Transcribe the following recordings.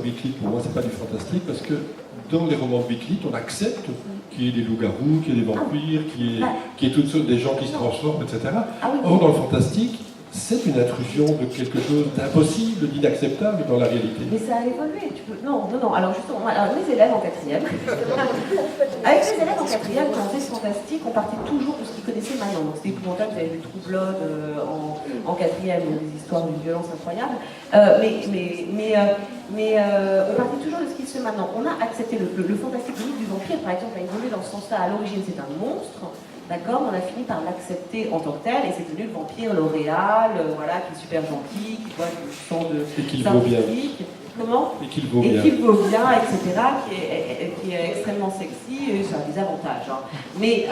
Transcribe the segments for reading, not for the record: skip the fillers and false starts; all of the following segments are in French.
Weekly, pour moi, c'est pas du fantastique, parce que dans les romans de Weekly, on accepte qu'il y ait des loups-garous, qu'il y ait des vampires, qu'il y ait toutes sortes des gens qui se transforment, etc. Or, dans le fantastique, c'est une intrusion de quelque chose d'impossible, d'inacceptable dans la réalité. Mais ça a évolué. Non. Alors justement, les élèves en quatrième, avec les élèves en quatrième, quand on faisait ce fantastique, on partait toujours de ce qu'ils connaissaient maintenant. Donc c'était épouvantable, vous avez vu True Blood en quatrième, des histoires d'une violence incroyable. Mais on partait toujours de ce qu'ils sait maintenant. On a accepté le fantastique du vampire, par exemple, a évolué dans ce sens-là. À l'origine, c'est un monstre. D'accord, on a fini par l'accepter en tant que tel, et c'est devenu le vampire L'Oréal, voilà, qui est super gentil, qui voit du sang de scientifique. Comment ? Et qu'il vaut bien, etc., qui est extrêmement sexy, et ça a des avantages. Hein. Mais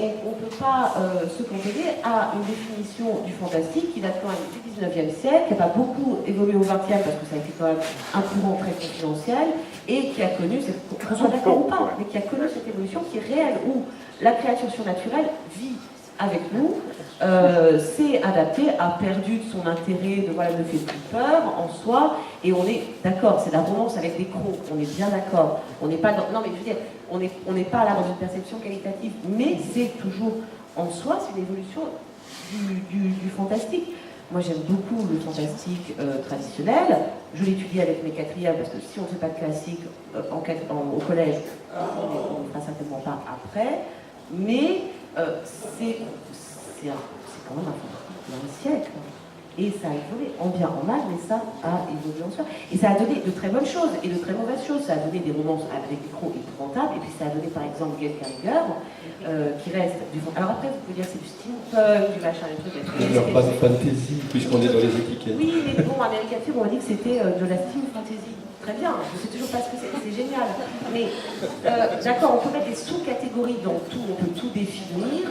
on ne peut pas se cantonner à une définition du fantastique qui date quand même du 19e siècle, qui n'a pas beaucoup évolué au 20e, parce que ça a été quand même un courant très confidentiel, et qui a connu, qu'on soit d'accord ou pas, mais qui a connu cette évolution qui est réelle, où la créature surnaturelle vit avec nous, s'est adapté, a perdu de son intérêt, ne fait plus peur en soi, et on est d'accord, c'est la romance avec des crocs, on est bien d'accord, on n'est pas dans, non mais je veux dire, on n'est pas là dans une perception qualitative, mais c'est toujours en soi, c'est une évolution du fantastique. Moi j'aime beaucoup le fantastique traditionnel, je l'étudie avec mes quatrièmes, parce que si on ne fait pas de classique au collège, on ne fera certainement pas après, mais c'est quand même un fantastique d'un siècle. Et ça a évolué, en bien, en mal, mais ça a évolué en soi. Et ça a donné de très bonnes choses et de très mauvaises choses. Ça a donné des romances avec des crocs épouvantables, et puis ça a donné par exemple Gail Carriger, qui reste du... Alors après, vous pouvez dire c'est du steampunk, du machin, des trucs... Leur base fantasy, puisqu'on est dans les étiquettes. Oui, mais bon, American Film, on m'a dit que c'était de la steam fantasy. Très bien, je sais toujours pas ce que c'est génial. Mais d'accord, on peut mettre des sous-catégories dans tout, on peut tout définir.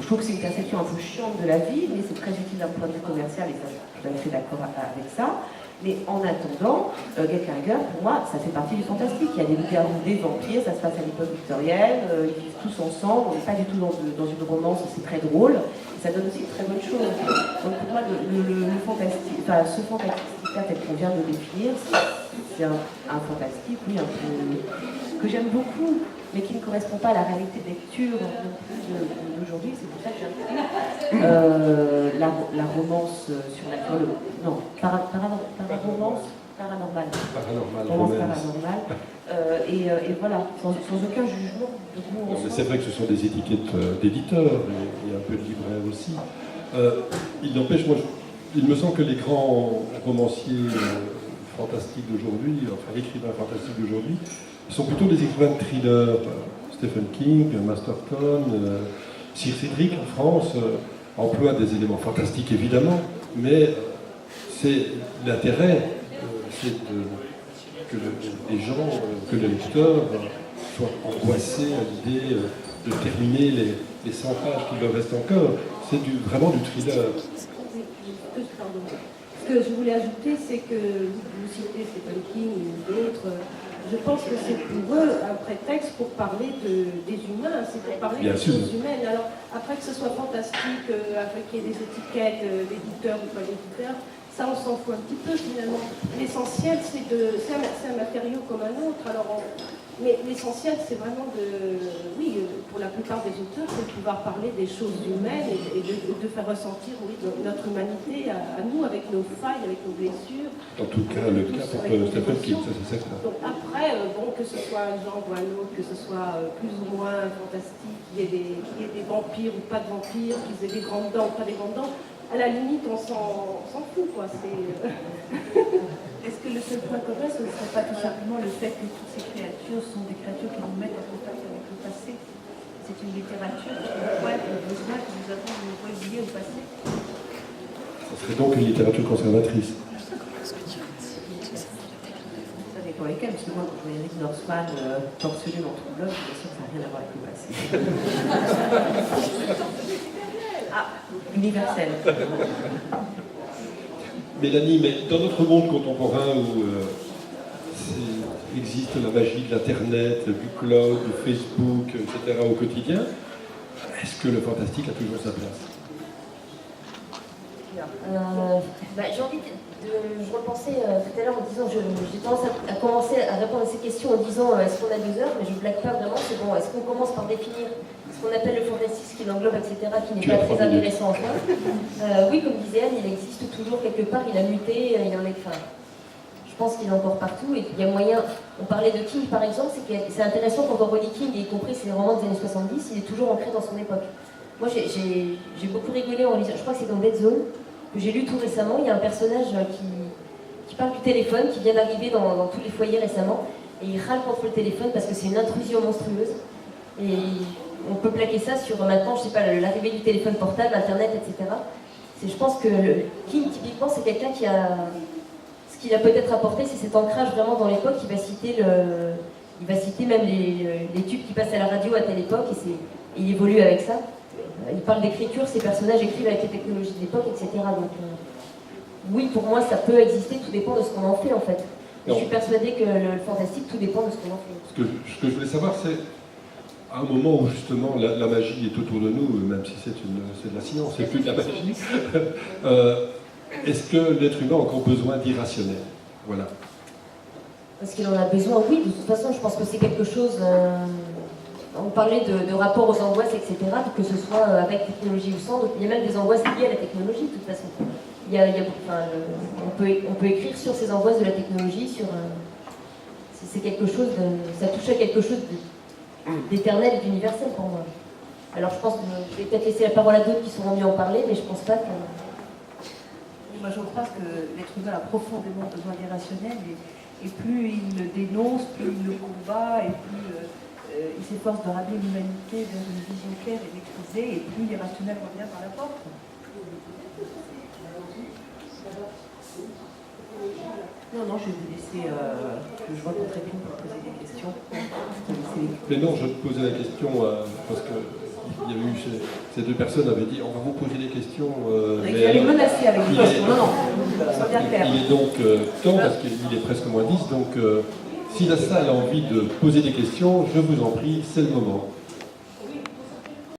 Je trouve que c'est une perception un peu chiante de la vie, mais c'est très utile d'un point de vue commercial, et ça, je suis tout à fait d'accord avec ça. Mais en attendant, Gail Carriger, pour moi, ça fait partie du fantastique. Il y a des loups-garous, des vampires, ça se passe à l'époque victorienne, ils vivent tous ensemble, on n'est pas du tout dans une romance, c'est très drôle, et ça donne aussi de très bonnes choses. Donc pour moi, le fantastique, enfin ce fantastique-là, tel qu'on vient de le définir, c'est un fantastique, oui, un peu, que j'aime beaucoup, mais qui ne correspond pas à la réalité de lecture d'aujourd'hui. C'est pour ça que j'aime la romance surnaturelle. Non, romance paranormale. Romance paranormale. Et voilà, sans aucun jugement de goût. Mais c'est vrai que ce sont des étiquettes d'éditeurs et un peu de libraires aussi. Il n'empêche, moi, il me semble que les grands romanciers fantastiques d'aujourd'hui, enfin écrivains fantastiques d'aujourd'hui, sont plutôt des écrivains de thrillers. Stephen King, Masterton, Sir Cédric en France emploient des éléments fantastiques évidemment, mais c'est l'intérêt, c'est que les gens, que les lecteurs soient angoissés à l'idée de terminer les 100 pages qui leur restent encore. C'est vraiment du thriller. Ce que je voulais ajouter, c'est que vous citez Stephen King ou d'autres. Je pense que c'est pour eux un prétexte pour parler des humains, c'est pour parler des choses humaines. Alors, après que ce soit fantastique, après qu'il y ait des étiquettes d'éditeurs ou pas d'éditeurs, ça on s'en fout un petit peu finalement. L'essentiel, c'est un matériau comme un autre. Alors, mais l'essentiel, c'est vraiment oui, pour la plupart des auteurs, c'est de pouvoir parler des choses humaines et de faire ressentir, oui, notre humanité à nous, avec nos failles, avec nos blessures. En tout cas, le cas pour Stephen King, ça c'est certain. Donc après, bon, que ce soit un genre ou un autre, que ce soit plus ou moins fantastique, qu'il y ait des vampires ou pas de vampires, qu'ils aient des grandes dents ou pas des grandes dents, à la limite, on s'en fout, quoi. Est-ce que le seul point commun, ce ne serait pas tout simplement le fait que toutes ces créatures sont des créatures qui nous mettent en contact avec le passé? C'est une littérature qui pointe le besoin que nous avons de nous relier au passé. Ça serait donc une littérature conservatrice. Ça dépend lesquels, parce que moi, quand je vois Eric Northman torse nu dans True Blood, je suis sûr que ça n'a rien à voir avec le passé. Universel. Mélanie, mais dans notre monde contemporain où existe la magie de l'Internet, du cloud, du Facebook, etc. au quotidien, est-ce que le fantastique a toujours sa place? J'ai envie je repensais tout à l'heure en disant, j'ai tendance à commencer à répondre à ces questions en disant est-ce qu'on a 2 heures, mais je ne blague pas vraiment, c'est bon, est-ce qu'on commence par définir ce qu'on appelle le fantastique, ce qui l'englobe, etc., qui n'est pas très intéressant en soi. Oui, comme disait Anne, il existe toujours quelque part, il a muté, il en est fin. Je pense qu'il est encore partout et qu'il y a moyen. On parlait de King par exemple, c'est intéressant quand on relit King, y compris ses romans des années 70, il est toujours ancré dans son époque. Moi j'ai beaucoup rigolé en lisant, je crois que c'est dans Dead Zone, que j'ai lu tout récemment. Il y a un personnage qui parle du téléphone, qui vient d'arriver dans tous les foyers récemment, et il râle contre le téléphone parce que c'est une intrusion monstrueuse. Et on peut plaquer ça sur maintenant, je sais pas, l'arrivée du téléphone portable, Internet, etc. Je pense que King, typiquement, c'est quelqu'un qui a... Ce qu'il a peut-être apporté, c'est cet ancrage vraiment dans l'époque. Il va citer même les tubes qui passent à la radio à telle époque, et il évolue avec ça. Il parle d'écriture, ces personnages écrivent avec les technologies de l'époque, etc. Donc, oui, pour moi, ça peut exister, tout dépend de ce qu'on en fait, en fait. Je suis persuadée que le fantastique, tout dépend de ce qu'on en fait. Ce que je voulais savoir, c'est, à un moment où justement la magie est autour de nous, même si c'est de la science, c'est plus de la magie, est-ce que l'être humain a encore besoin d'irrationnel? Voilà. Parce qu'il en a besoin, oui, de toute façon, je pense que c'est quelque chose... On parlait de rapport aux angoisses, etc., que ce soit avec technologie ou sans. Donc il y a même des angoisses liées à la technologie, de toute façon. On peut écrire sur ces angoisses de la technologie, c'est quelque chose ça touche à quelque chose d'éternel et d'universel pour moi. Alors je pense que je vais peut-être laisser la parole à d'autres qui sauront mieux en parler, mais je pense pas que... Moi je crois que l'être humain a profondément besoin d'irrationnel, et plus il le dénonce, plus il le combat, et plus il s'efforce de ramener l'humanité vers une vision claire et maîtrisée, et plus l'irrationnel revient par la porte. Non, je vais vous laisser, je vois qu'on très bien pour poser des questions. Mais non, je posais la question parce que il y a eu ces 2 personnes avaient dit on va vous poser des questions. Il allait menacer avec une question. Non, ça bien clair. Il est donc temps, parce qu'il est presque moins 10, donc si la salle a envie de poser des questions, je vous en prie, c'est le moment.